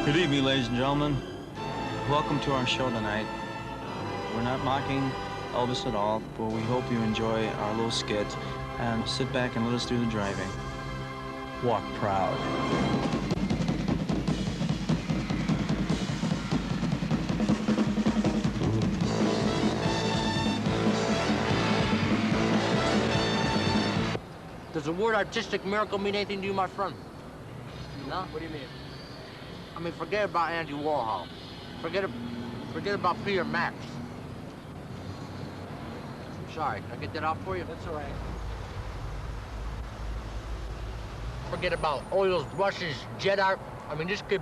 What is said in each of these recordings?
Good evening, ladies and gentlemen. Welcome to our show tonight. We're not mocking Elvis at all, but we hope you enjoy our little skit and sit back and let us do the driving. Walk proud. Does the word artistic miracle mean anything to you, my friend? No? What do you mean? I mean, forget about Andy Warhol. Forget about Peter Max. Sorry, can I get that out for you? That's all right. Forget about oils, brushes, jet art. I mean, this kid,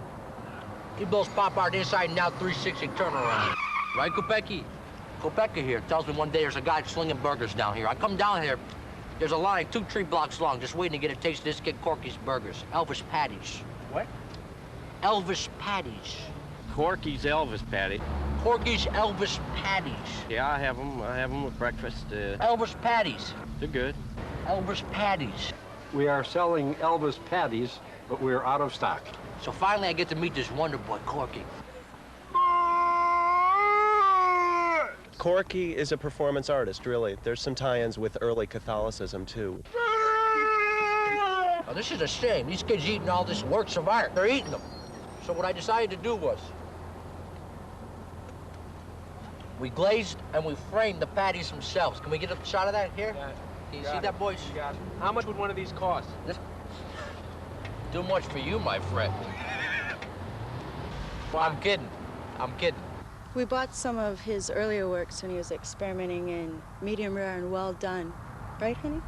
he blows pop art inside and out 360 turnaround. Right, Kopecki? Kopecki here tells me one day there's a guy slinging burgers down here. I come down here, there's a line 2-3 blocks long just waiting to get a taste of this kid Corky's burgers. Elvis patties. What? Elvis patties. Corky's Elvis patty. Corky's Elvis patties. Yeah, I have them with breakfast. Elvis patties. They're good. Elvis patties. We are selling Elvis patties, but we're out of stock. So finally I get to meet this wonder boy, Corky. Corky is a performance artist, really. There's some tie-ins with early Catholicism, too. Now, this is a shame. These kids eating all this works of art. They're eating them. So what I decided to do was, we glazed and we framed the patties themselves. Can we get a shot of that here? Yeah. Can you see that, boys? You got it. How much would one of these cost? Too much for you, my friend. Well, I'm kidding. I'm kidding. We bought some of his earlier works when he was experimenting in medium rare and well done. Right, honey?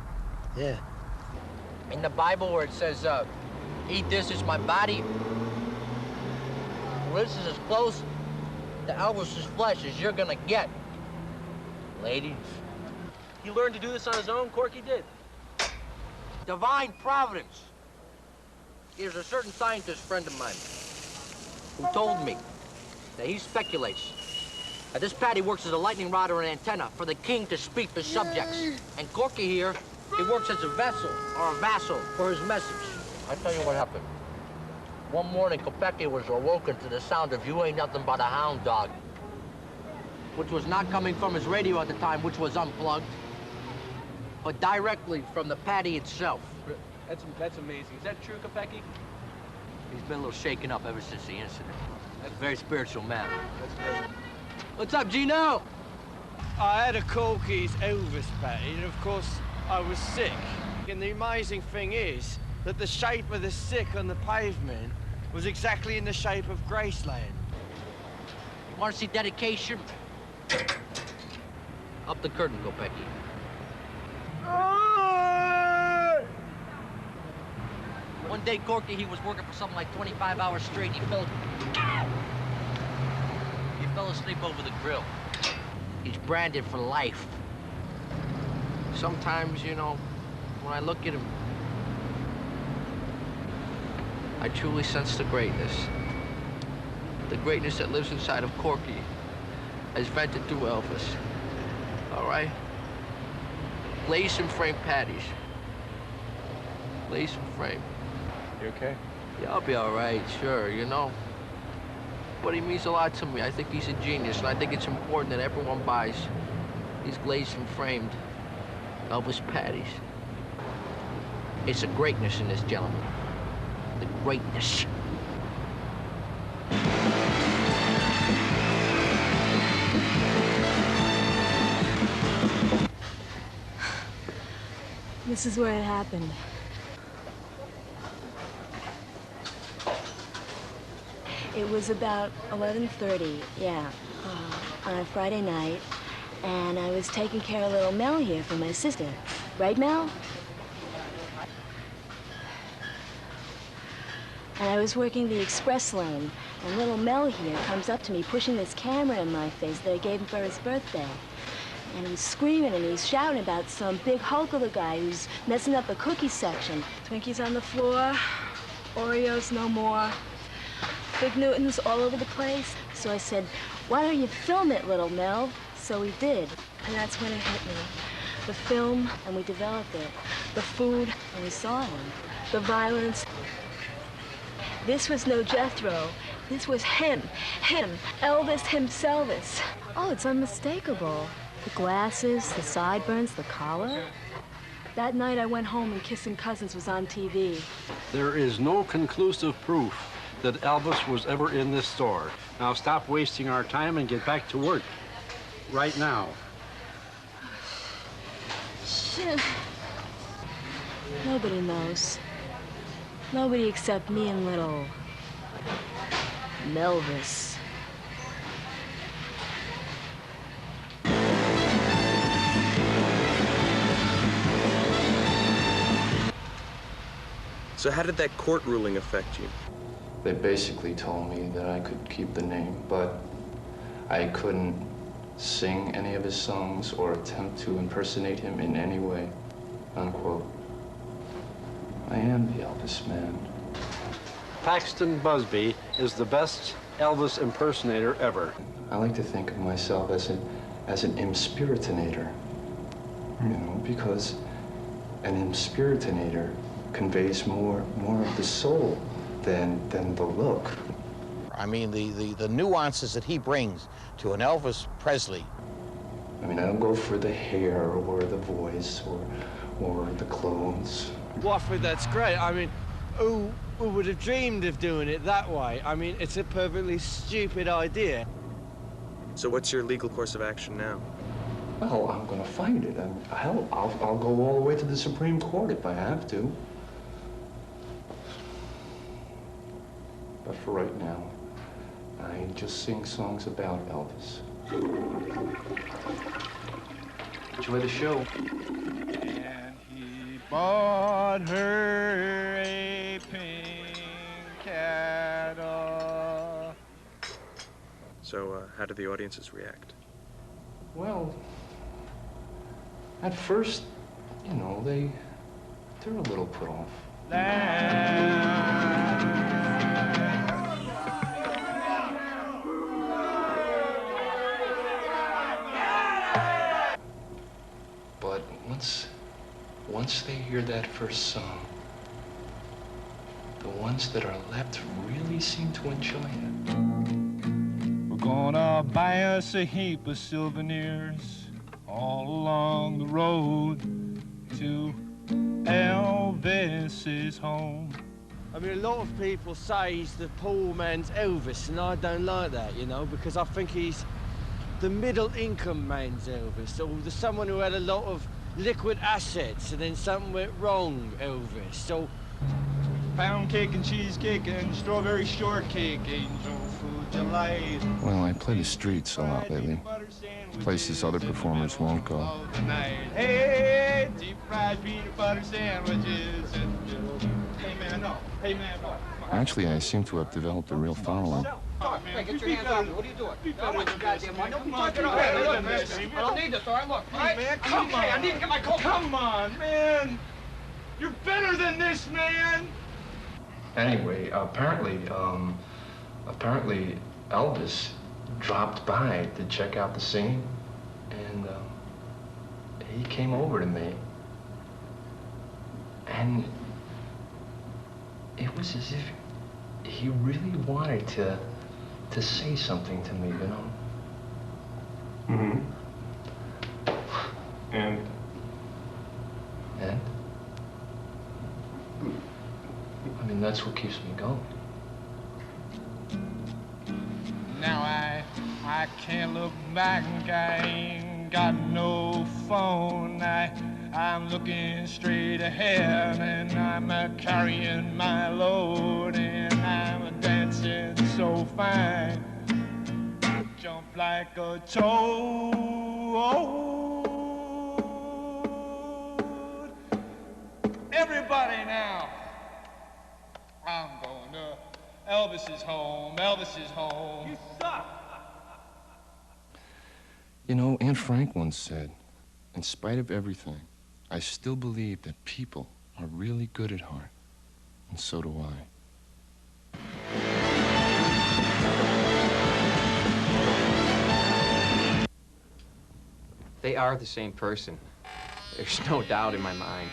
Yeah. In the Bible where it says, eat this is my body, well, this is as close to Elvis's flesh as you're gonna get. Ladies. He learned to do this on his own? Corky did. Divine providence. There's a certain scientist friend of mine who told me that he speculates that this patty works as a lightning rod or an antenna for the king to speak to subjects. And Corky here, he works as a vessel or a vassal for his message. I tell you what happened. One morning, Kopecki was awoken to the sound of "You Ain't Nothing But a Hound Dog," which was not coming from his radio at the time, which was unplugged, but directly from the patty itself. That's amazing. Is that true, Kopecki? He's been a little shaken up ever since the incident. That's a very spiritual man. That's great. What's up, Gino? I had a Corky's Elvis patty, and of course, I was sick. And the amazing thing is that the shape of the stick on the pavement was exactly in the shape of Graceland. Want to see dedication? Up the curtain, Kopecki. One day, Corky, he was working for something like 25 hours straight. He fell asleep over the grill. He's branded for life. Sometimes, you know, when I look at him, I truly sense the greatness. The greatness that lives inside of Corky as vented through Elvis. All right? Lace and frame patties. Lace and frame. You okay? Yeah, I'll be all right, sure, you know. But he means a lot to me. I think he's a genius, and I think it's important that everyone buys these glazed and framed Elvis patties. It's a greatness in this gentleman. The greatness. This is where it happened. It was about 11:30, yeah, on a Friday night, and I was taking care of little Mel here for my sister. Right, Mel? And I was working the express lane, and little Mel here comes up to me pushing this camera in my face that I gave him for his birthday. And he's screaming and he's shouting about some big hulk of a guy who's messing up the cookie section. Twinkies on the floor, Oreos no more, Big Newtons all over the place. So I said, why don't you film it, little Mel? So he did, and that's when it hit me. The film, and we developed it. The food, and we saw him. The violence. This was no Jethro, This was him, Elvis himselvis. Oh, it's unmistakable. The glasses, the sideburns, the collar. That night I went home and Kissing Cousins was on TV. There is no conclusive proof that Elvis was ever in this store. Now stop wasting our time and get back to work. Right now. Shit. Nobody knows. Nobody except me and little Melvis. So how did that court ruling affect you? They basically told me that I could keep the name, but I couldn't sing any of his songs or attempt to impersonate him in any way, unquote. I am the Elvis man. Paxton Busby is the best Elvis impersonator ever. I like to think of myself as an imspiritinator, you know, because an imspiritinator conveys more of the soul than the look. I mean, the nuances that he brings to an Elvis Presley. I mean, I don't go for the hair or the voice or the clothes. Wofford, that's great. I mean, who would have dreamed of doing it that way? I mean, it's a perfectly stupid idea. So what's your legal course of action now? Well, I'm gonna fight it. Hell, I'll go all the way to the Supreme Court if I have to. But for right now, I just sing songs about Elvis. Enjoy the show. And he bought her a pink cattle. So how did the audiences react? Well, at first, you know, they're a little put off. But once they hear that first song, the ones that are left really seem to enjoy it. We're gonna buy us a heap of souvenirs all along the road to Elvis's home. I mean, a lot of people say he's the poor man's Elvis, and I don't like that, you know, because I think he's the middle-income man's Elvis, or the someone who had a lot of liquid assets and then something went wrong Elvis. So, pound cake and cheesecake and strawberry shortcake, angel food delight. Well, I play the streets a lot lately. Places other performers won't go. Hey, deep fried peanut butter sandwiches and hey man, no. Hey man, no. Actually, I seem to have developed a real following. Hey, get your hands off me. What are you doing? I want your goddamn money. Don't be talking about it. I don't need this, all right? Look, all right? Man, come on. I need to get my coat. Come on, man. You're better than this, man. Anyway, apparently Elvis dropped by to check out the scene, and he came over to me, and it was as if he really wanted to say something to me, you know? Mm-hmm. And? I mean, that's what keeps me going. Now I can't look back, I ain't got no phone. I'm looking straight ahead and I'm carrying my load and I'm dancing so fine. Jump like a toad. Everybody now. I'm going to Elvis is home, Elvis is home. You suck! You know, Aunt Frank once said, in spite of everything, I still believe that people are really good at heart. And so do I. They are the same person. There's no doubt in my mind.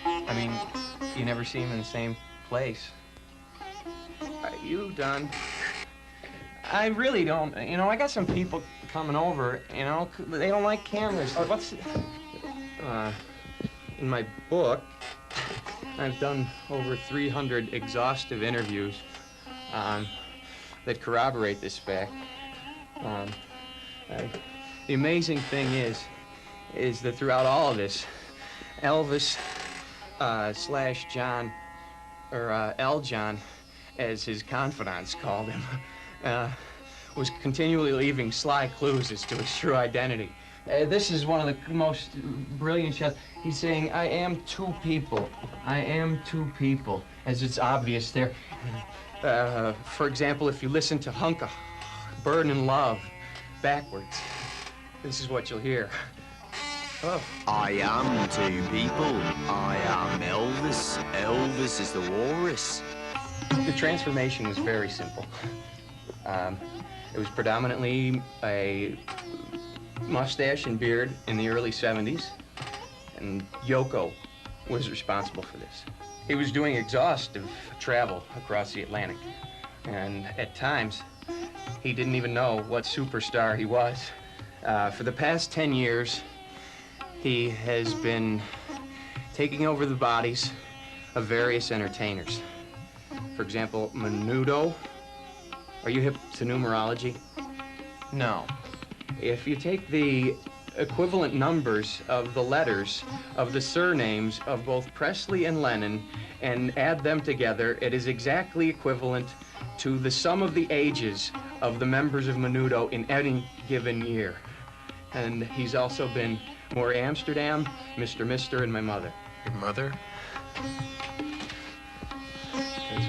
I mean, you never see them in the same place. you done. I really don't. You know, I got some people coming over, you know, they don't like cameras. What's... in my book, I've done over 300 exhaustive interviews that corroborate this fact. The amazing thing is that throughout all of this, Elvis slash John, or L. John, as his confidants called him, was continually leaving sly clues as to his true identity. This is one of the most brilliant shots. He's saying, I am two people. I am two people, as it's obvious there. For example, if you listen to Hunka, Burnin' Love, backwards, this is what you'll hear. Oh. I am two people. I am Elvis. Elvis is the walrus. The transformation was very simple. It was predominantly a mustache and beard in the early 70s, and Yoko was responsible for this. He was doing exhaustive travel across the Atlantic, and at times, he didn't even know what superstar he was. For the past 10 years, he has been taking over the bodies of various entertainers. For example, Menudo. Are you hip to numerology? No. If you take the equivalent numbers of the letters of the surnames of both Presley and Lennon and add them together, it is exactly equivalent to the sum of the ages of the members of Menudo in any given year. And he's also been More Amsterdam, Mr., and my mother. Your mother?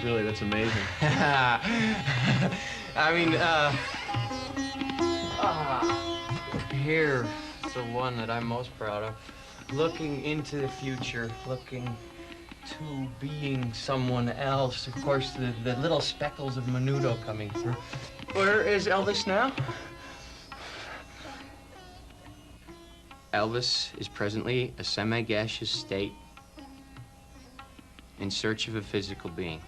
That's amazing. I mean, here's the one that I'm most proud of. Looking into the future, looking to being someone else. Of course, the little speckles of Menudo coming through. Where is Elvis now? Elvis is presently a semi-gaseous state in search of a physical being.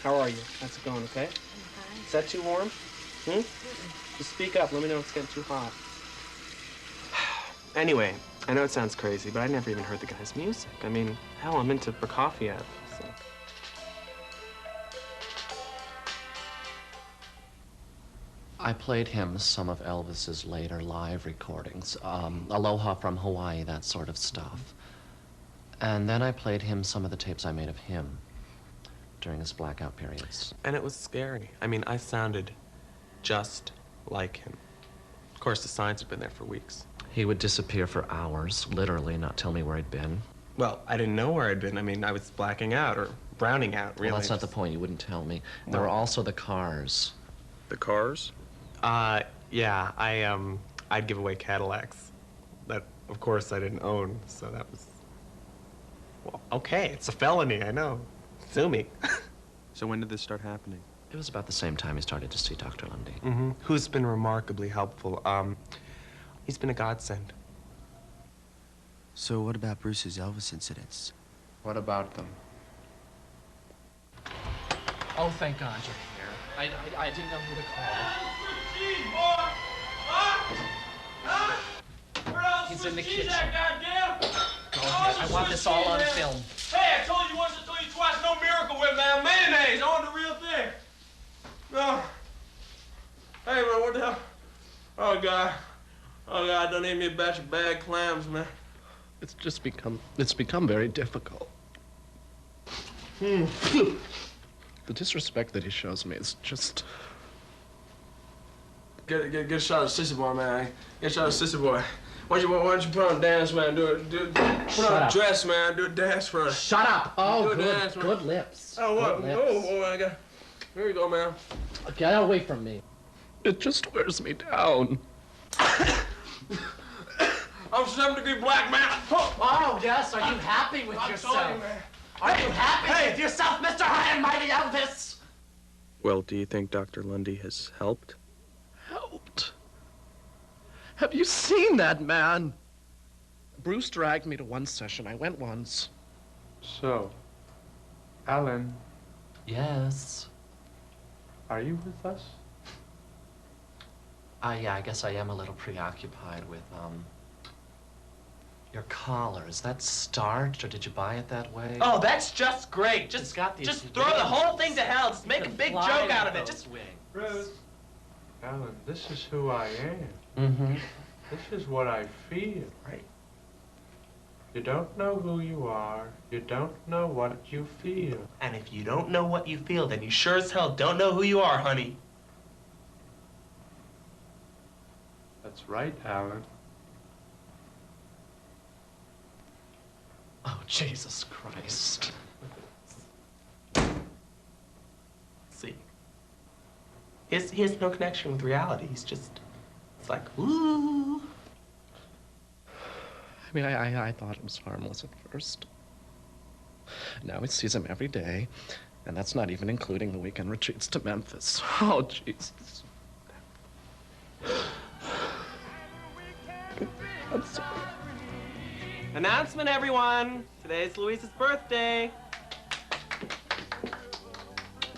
How are you? How's it going, okay? I'm fine. Is that too warm? Hmm? Just speak up. Let me know if it's getting too hot. Anyway, I know it sounds crazy, but I never even heard the guy's music. I mean, hell, I'm into Prokofiev, so. I played him some of Elvis's later live recordings, Aloha from Hawaii, that sort of stuff. And then I played him some of the tapes I made of him during his blackout periods. And it was scary. I mean, I sounded just like him. Of course, the signs had been there for weeks. He would disappear for hours, literally, not tell me where he'd been. Well, I didn't know where I'd been. I mean, I was blacking out or browning out, really. Well, that's not the point. You wouldn't tell me. There were also the cars. The cars? Yeah, I'd give away Cadillacs. That, of course, I didn't own, so that was... Well, okay, it's a felony, I know. Sue me. So when did this start happening? It was about the same time he started to see Dr. Lundy. Mm-hmm. Who's been remarkably helpful. He's been a godsend. So what about Bruce's Elvis incidents? What about them? Oh, thank God you're here. I didn't know who to call. He's in the kitchen. Go ahead. I want this all on film. Hey, I told you once, I told you twice, no Miracle Whip, man. Mayonnaise, I want the real thing. No. Hey, man, what the hell? Oh, God. Oh, God, don't eat me a batch of bad clams, man. It's become very difficult. The disrespect that he shows me is just... Get a shot of Sissy Boy, man. Get a shot of Sissy Boy. Why don't you put on a dance, man? Put on a dress, man. Do a dance for us. Shut up. Oh, good lips. Oh, what? Good lips. Oh, I got... Here you go, man. Get away from me. It just wears me down. I'm 7-degree black, man. Oh, yes. Are you happy with yourself? Sorry, man. Are you happy with yourself, Mr. High and Mighty Elvis? Well, do you think Dr. Lundy has helped? Helped? Have you seen that man? Bruce dragged me to one session. I went once. So, Alan. Yes? Are you with us? Yeah, I guess I am a little preoccupied with, your collar. Is that starched, or did you buy it that way? Oh, that's just great. Just throw the whole thing to hell. Just make a big joke out of it. Just Bruce. Alan, this is who I am. Mm-hmm. This is what I feel. Right. You don't know who you are. You don't know what you feel. And if you don't know what you feel, then you sure as hell don't know who you are, honey. That's right, Alan. Oh, Jesus Christ. See, he has no connection with reality. He's just, it's like, ooh. I mean, I thought it was harmless at first. Now he sees him every day, and that's not even including the weekend retreats to Memphis. Oh, Jesus. I'm sorry. Announcement, everyone. Today's Louise's birthday.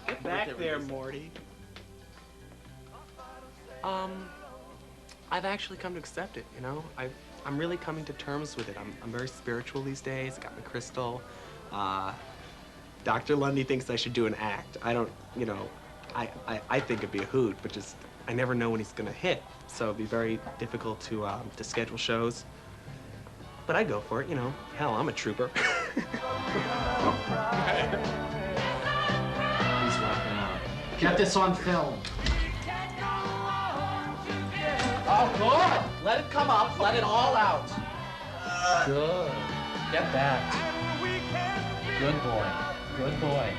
Get back there, Morty. I've actually come to accept it, you know? I'm really coming to terms with it. I'm very spiritual these days. I got my crystal. Dr. Lundy thinks I should do an act. I don't, you know, I think it'd be a hoot, but just, I never know when he's gonna hit. So it'd be very difficult to schedule shows. But I go for it, you know. Hell, I'm a trooper. He's walking out. Get this on film. Oh, good. Let it come up. Let it all out. Good. Get that. Good boy. Good boy.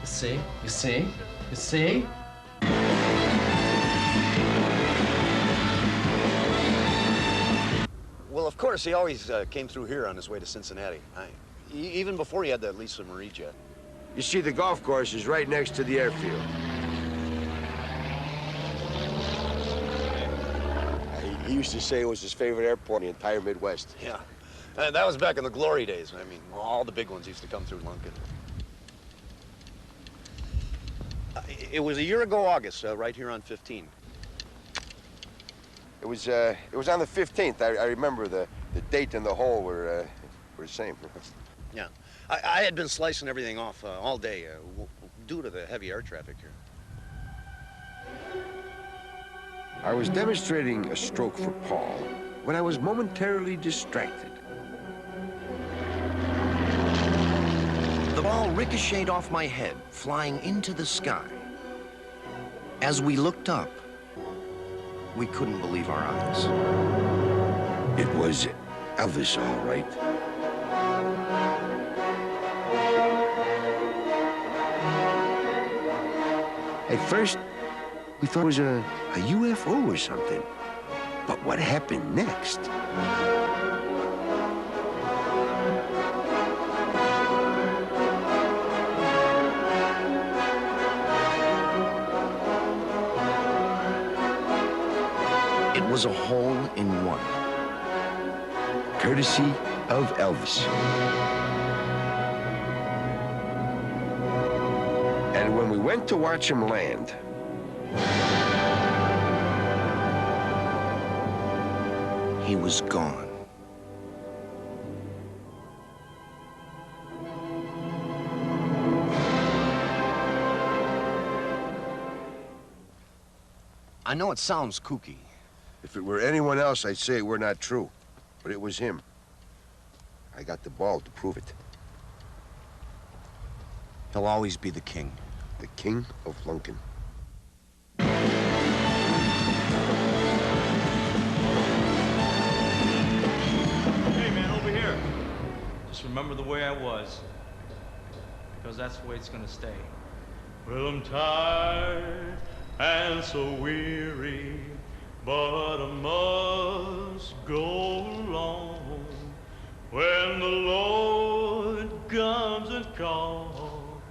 You see? You see? You see? Well, of course, he always came through here on his way to Cincinnati. Even before he had the Lisa Marie jet. You see, the golf course is right next to the airfield. He used to say it was his favorite airport in the entire Midwest. Yeah. And that was back in the glory days. I mean, all the big ones used to come through Lunkin. It was a year ago August, right here on 15. It was on the 15th. I remember the date and the hole were the same. Yeah. I had been slicing everything off all day due to the heavy air traffic here. I was demonstrating a stroke for Paul when I was momentarily distracted. The ball ricocheted off my head, flying into the sky. As we looked up, we couldn't believe our eyes. It was Elvis, all right. At first, we thought it was a UFO or something. But what happened next? It was a hole-in-one. Courtesy of Elvis. And when we went to watch him land, he was gone. I know it sounds kooky. if it were anyone else, I'd say we're not true. But it was him. I got the ball to prove it. He'll always be the king. The king of Lunkin. Hey, man, over here. Just remember the way I was. Because that's the way it's gonna stay. Well, I'm tired and so weary, but I must go along. When the Lord comes and calls,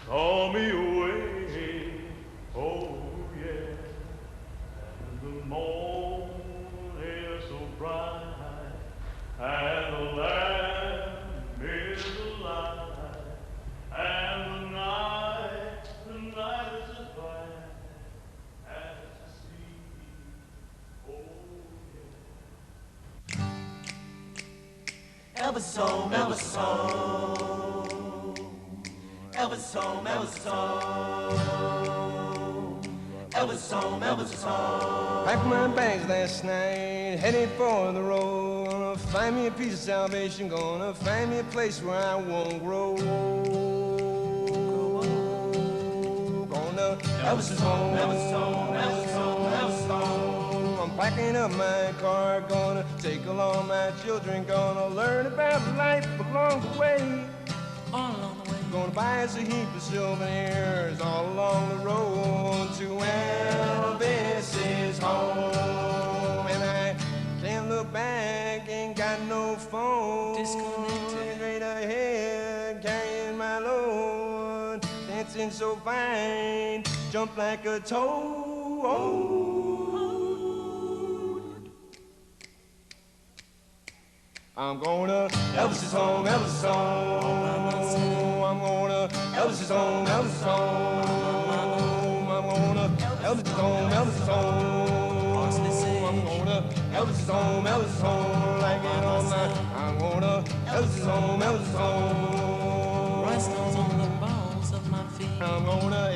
call me away, oh yeah. And the morning is so bright, and the lamb is alive, and the night is as black as the sea. Elvis home, Elvis home. Elvis home, Elvis home. Elvis home, Elvis home. Packed my bags last night, headed for the road. Gonna find me a piece of salvation, gonna find me a place where I won't grow. Gonna Elvis is home, Elvis home, Elvis home, Elvis home. I'm packing up my car, gonna take along my children, gonna learn about life along the way. All along the way. Gonna buy us a heap of souvenirs all along the road to Elvis's home. And I can't look back, ain't got no phone. Disconnected. Straight ahead, carrying my load, dancing so fine, jump like a toad. I'm gonna Elvis's home, Elvis's home. I'm gonna Elvis's home, Elvis's home. I'm gonna Elvis's home, Elvis's home. I'm gonna Elvis's home, Elvis's home. Like it all night. I'm gonna Elvis's home, Elvis's home. Rhinestones on the balls of my feet. I'm gonna